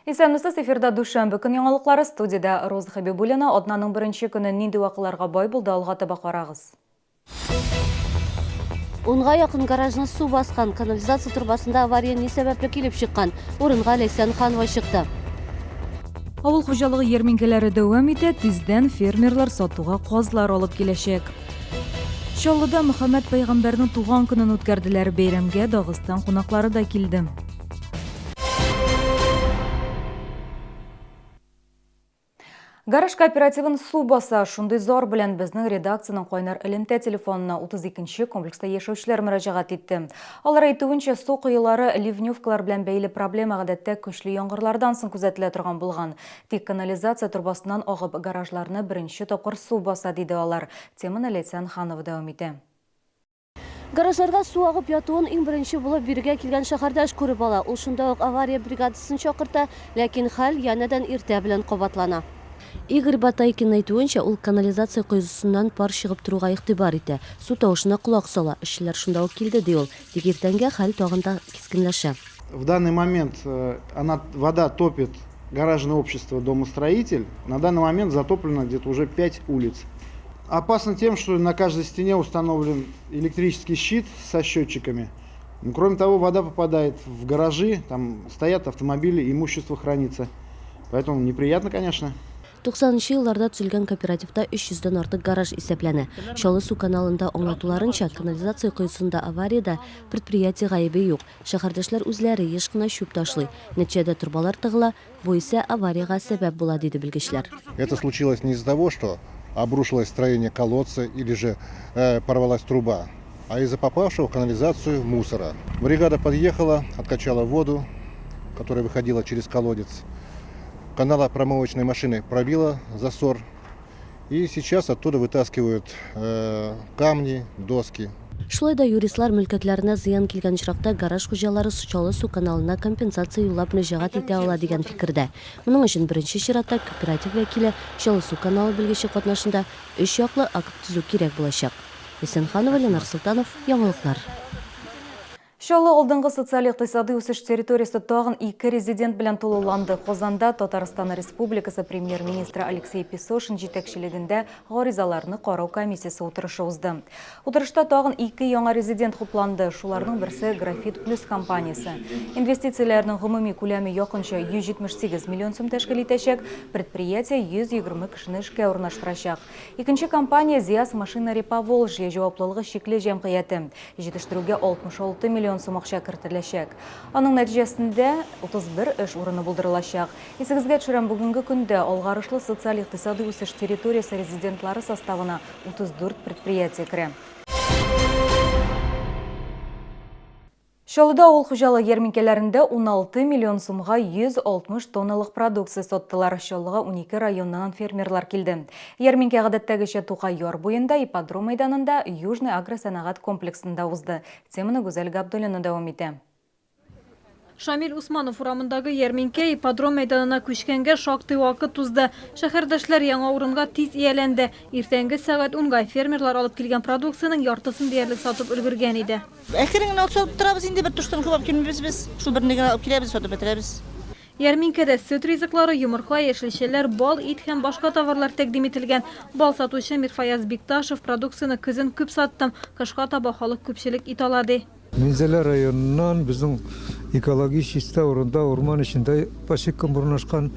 Исәнмесез, эфирда душанбе көн яңалыклары, студияда Роза Хабибуллина. Однаның беренче көне нинди вакыйларга бай булды, алга таба карагыз. Унга якын гаражны су баскан, канализация турбасында авария ни сәбәпле килеп чыккан? Урынга Ләйсән Ханова чыкты. Авыл хуҗалыгы ярминкәләре дәвам итә, тиздән фермерлар сатуга казлар алып киләчәк. Чаллыда Мөхәммәд пәйгамбәрнең туган көнен үткәрделәр, бәйрәмгә Дагыстан кунаклары да килде. Гараж кооперативын су баса, шундый зор белән безнең редакциянең кайнар элемтә телефонына 32-нче комплекста яшәүчеләр мөрәҗәгать итте. Алар әйтүенчә, су кыюлары ливневкалар белән бәйле проблема гадәттә көчле яңгырлардан соң күзәтелә торган булган. Тик канализация турбасыннан агып гаражларны беренче тапкыр су баса, диде алар. Теманы Ләйсән Ханова дәвам итә. Гаражларга су агып ятуын иң беренче булып биргә килгән шәһәрдәш күреп ала. Ул шунда ук авария бригадасын чакырта, ләкин хәл янәдән иртә белән кабатлана. Игорь Батайкин әйтүенчә, ул канализация койзусыннан пар чыгып торуга игътибар итә. Су тавышына кулак сала. Эшчеләр шунда ук килде, ди ул. Тик иртәнгә хәл тагын да кискенләшә. В данный момент вода топит гаражное общество «Домостроитель». На данный момент затоплено где-то уже 5 улиц. Опасно тем, что на каждой стене установлен электрический щит со счетчиками. Кроме того, вода попадает в гаражи, там стоят автомобили, имущество хранится. Поэтому неприятно, конечно. 90-нчы елларда төзелгән кооперативта 300-дән артык гараж исәпләнә. Чаллы су каналында аңлатуларынча, канализация койысында авариядә предприятие гаебе юк. Шәһәрдәшләр үзләре еш кына чүп ташлый. Нәтиҗәдә турбалар тыгыла, бу исә аварияга сәбәп була, диде белгечләр. Это случилось не из-за того, что обрушилось строение колодца или же порвалась труба, а из-за попавшего в канализацию мусора. Бригада подъехала, откачала воду, которая выходила через колодец. Канала промывочной машины пробила засор, и сейчас оттуда вытаскивают камни, доски. Шулай да юристлар мөлкәтләренә зыян килгән очракта гараж хуҗалары Чаллы су каналына компенсация юллап мөрәҗәгать итә ала дигән фикердә. Моның өчен беренче чиратта кооператив вәкиле Чаллы су каналы белгече катнашында 3 яклы акт төзү кирәк булачак. Ләйсән Ханова, Ленар Султанов, яңалыклар. Чаллы алдынгы социаль-икътисади үсеш территориясе тагын 2 резидент белән тулыланды. Казанда Татарстан Республикасы премьер-министры Алексей Песошин җитәкчелегендә гаризаларны карау комиссиясе утырышы узды. Утырышта тагын 2 яңа резидент хупланды. Шуларның берсе Графит Плюс компаниясе. Инвестицияләрнең гомуми күләме якынча 178 миллион сум тәшкил итәчәк. Предприятие 120 кешене эшкә урнаштырачак. Икенче компания ЗИАС Машинари Поволжье җаваплылыгы чикле җәмгыяте. Җитештерүгә 66 миллион сум акча кертеләчәк. Аның нәтиҗәсендә 31 эш урыны булдырылачак. Исегезгә төшерәм, бүгенге көндә алгарышлы социаль-икътисади үсеш территориясе резидентлары составына 34 предприятие керә. Чаллыда авыл хуҗалыгы ярминкәләрендә 16 миллион сумга 160 тонналык продукция саттылар. Чаллыга 12 районнан фермерлар килде. Ярминкә гадәттәгечә Тукай яр буенда, ипподром мәйданында, Южный агросәнәгать комплексында узды. Теманы Гүзәл Габдуллина дәвам итә. Шамил Усманов урамындагы ярминкә ипподром мәйданына күчкәнгә шактый вакыт узды. Шәһәрдәшләр яңа урынга тиз ияләнде. Иртәнге сәгать 10-га фермерлар алып килгән продукцияның яртысын диярлек сатып өлгергән иде. Әкрен генә сатып торабыз инде, бер туштан күп килмибез без. Шул берне генә алып киләбез, сатып бетерәбез. Ярминкәдә сөт ризыклары, йомырка, яшелчәләр, бал, ит һәм башка товарлар тәкъдим ителгән. Бал сатучы Мирфаяз Бикташев продукцияны көзен күп саттым. Кышка таба халык күпчелек ит алады. Мензәлә районынан безнең экологик чиста урында, урман эчендә пасека урнашкан.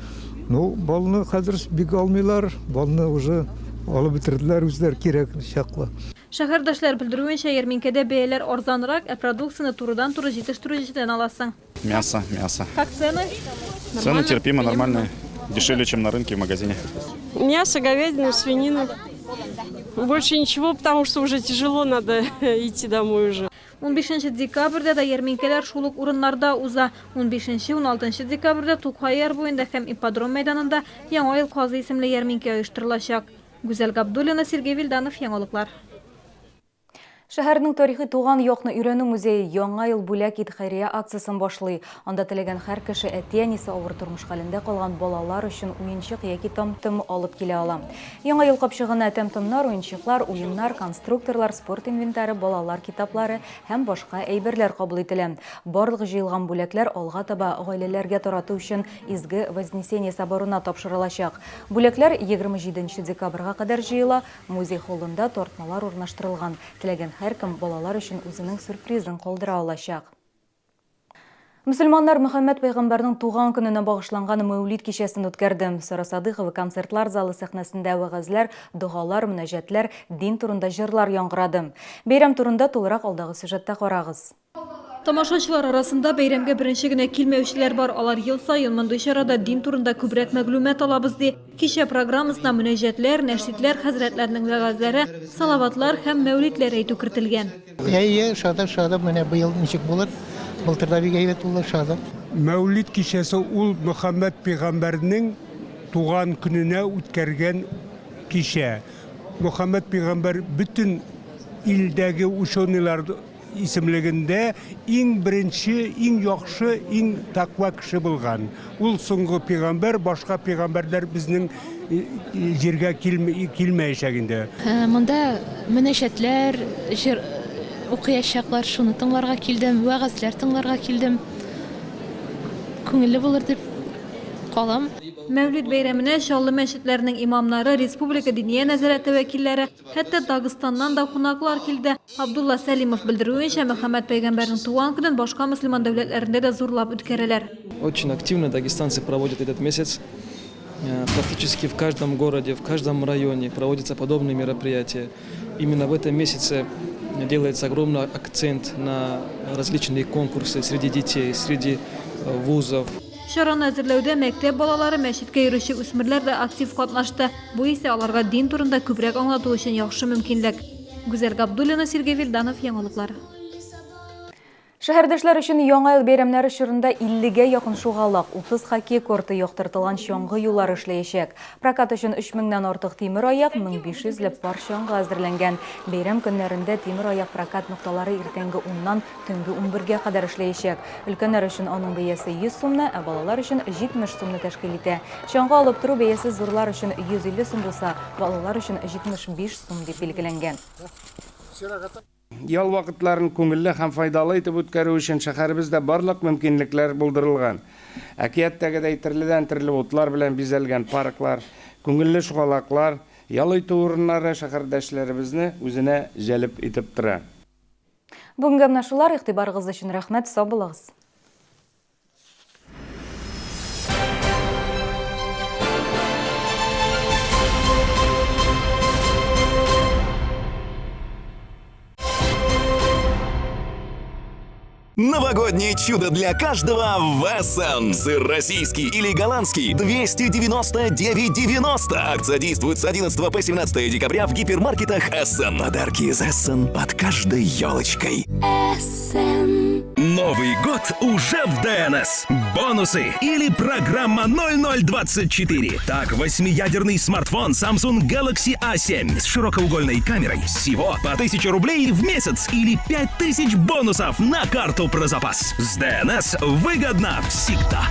Балны хәзер бик алмыйлар, балны уже алып бетерделәр, үзләр кирәк чаклы. Шәһәрдәшләр белдерүенчә, ярминкәдә бәяләр арзанрак, продукцияны турыдан-туры җитештерүчедән аласың. Мясо. Как цены? Цены терпимо, нормальные. Дешевле, чем на рынке, в магазине. Мясо, говядину, свинину. Больше ничего, потому что уже тяжело, надо идти домой уже. 15 декабрьдә да ярминкәләр шулык урыннарда уза. 15-16 декабрьдә Тукай яр буенда һәм ипподром мәйданында Яңа ел казы исемле ярминкә оештырылачак. Гүзәл Габдуллина, Сергей Вильданов, яңалыклар. Шәһәрнең тарихи туган якны өйрәнү музее яңа ел бүләк ит хәйрия акциясын башлый. Анда теләгән һәр кеше әти-әнисе авыр тормыш хәлендә калган балалар өчен уенчык яки там-том алып килә ала. Яңа ел капчыгына там-томнар, уенчыклар, уеннар, конструкторлар, спорт инвентары, балалар китаплары һәм башка әйберләр кабул ителә. Барлыгы җыелган бүләкләр алга таба гаиләләргә тарату өчен изге Вознесение соборына тапшырылачак. Бүләкләр 27 декабрьгә кадәр җыела, музей холлында тартмалар урнаштырылган. Теләгән һәркем балалар өчен үзенең сюрпризын калдыра алачак. Мөселманнар Мөхәммәд пәйгамбәрнең туган көненә багышланган Мәүлид кичәсен үткәрде. Сара Садыйкова концертлар залы сәхнәсендә вәгазьләр, дугалар, мөнәҗәтләр, дин турында җырлар яңгырады. Бәйрәм турында тулырак алдагы сюжетта карагыз. Тамашачылар арасында бәйрәмгә беренче генә килмәүчеләр бар. Алар ел саен мондый чарада дин турында күбрәк мәгълүмат алабыз ди. Кичә программасына мөнәҗәтләр, нәшидләр, хәзрәтләрнең вәгазьләре, салаватлар һәм мәүлидләр әйтү кертелгән. Шада менә быел ничек булыр? Былтырда бик әйбәт булды шада. Мәүлид кичәсе ул Мөхәммәд пәйгамбәрнең туган көненә үткәргән кичә. Мөхәммәд пәйгамбәр бүтән илдәге ученыйлар исемлегендә иң беренче, иң яхшы, иң таква кеше булган. Ул соңгы пәйгамбәр, башка пәйгамбәрләр безнең җиргә килмәячәк инде. Монда мөнәҗәтләр, укыячаклар, шуны тыңларга килдем, вәгазьләр тыңларга килдем. Күңелле булыр дип калам. Мәүлид бәйрәменә Чаллы мәчетләренең имамнары, республика диния нәзарәте вәкилләре, хәтта Дагыстаннан да кунаклар килде. Абдулла Сәлимов белдерүенчә, Мөхәммәд пәйгамбәрнең туган көнен башка мөселман дәүләтләрендә дә зурлап үткәрәләр. Очень активно дагестанцы проводят этот месяц. Практически в каждом городе, в каждом районе проводятся подобные мероприятия. Именно в этом месяце делается огромный акцент на различные конкурсы среди детей, среди вузов. Шараны әзерләүдә мәктәп балалары, мәчеткә йөрүче үсмерләр дә актив катнашты. Бу исә аларга дин турында күбрәк аңлату өчен яхшы мөмкинлек. Гүзәл Габдуллина, Сергей Вильданов, яңалыклар. Шәһәрдәшләр өчен яңа ел бәйрәмнәре чорында 50гә якын шугалак, 30 хоккей корты яктыртылган чаңгы юллары эшләячәк. Прокат өчен 3000-нән артык тимер аяк, 1500 ләп пар чаңгы әзерләнгән. Бәйрәм көннәрендә тимер аяк прокат нукталары иртәнге 10-нан төнге 11гә кадәр эшләячәк. Өлкәннәр өчен аның бәясе 100 сумны, ә балалар өчен 70 сумны тәшкил итә. Чаңгы алып туру бәясе зурлар өчен 150 сум булса, балалар өчен 75 сум дип билгеләнгән. Ял вакытларын күңелле һәм файдалы итеп үткәрү өчен шәһәребездә барлык мөмкинлекләр булдырылган. Әкияттәгедәй төрледән-төрле утлар белән бизәлгән парклар, күңелле шугалаклар, ял итү урыннары шәһәрдәшләребезне үзенә җәлеп итеп тора. Бүгенге менә шулар, игътибарыгыз өчен рәхмәт, сау булыгыз. Новогоднее чудо для каждого в Эссен. Сыр российский или голландский 299,90. Акция действует с 11 по 17 декабря в гипермаркетах Эссен. Подарки из Эссен под каждой елочкой. Эссен. Новый год уже в ДНС. Бонусы или программа 0024. Так, 8-ядерный смартфон Samsung Galaxy A7 с широкоугольной камерой всего по 1000 рублей в месяц или 5000 бонусов на карту про запас. С ДНС выгодно всегда.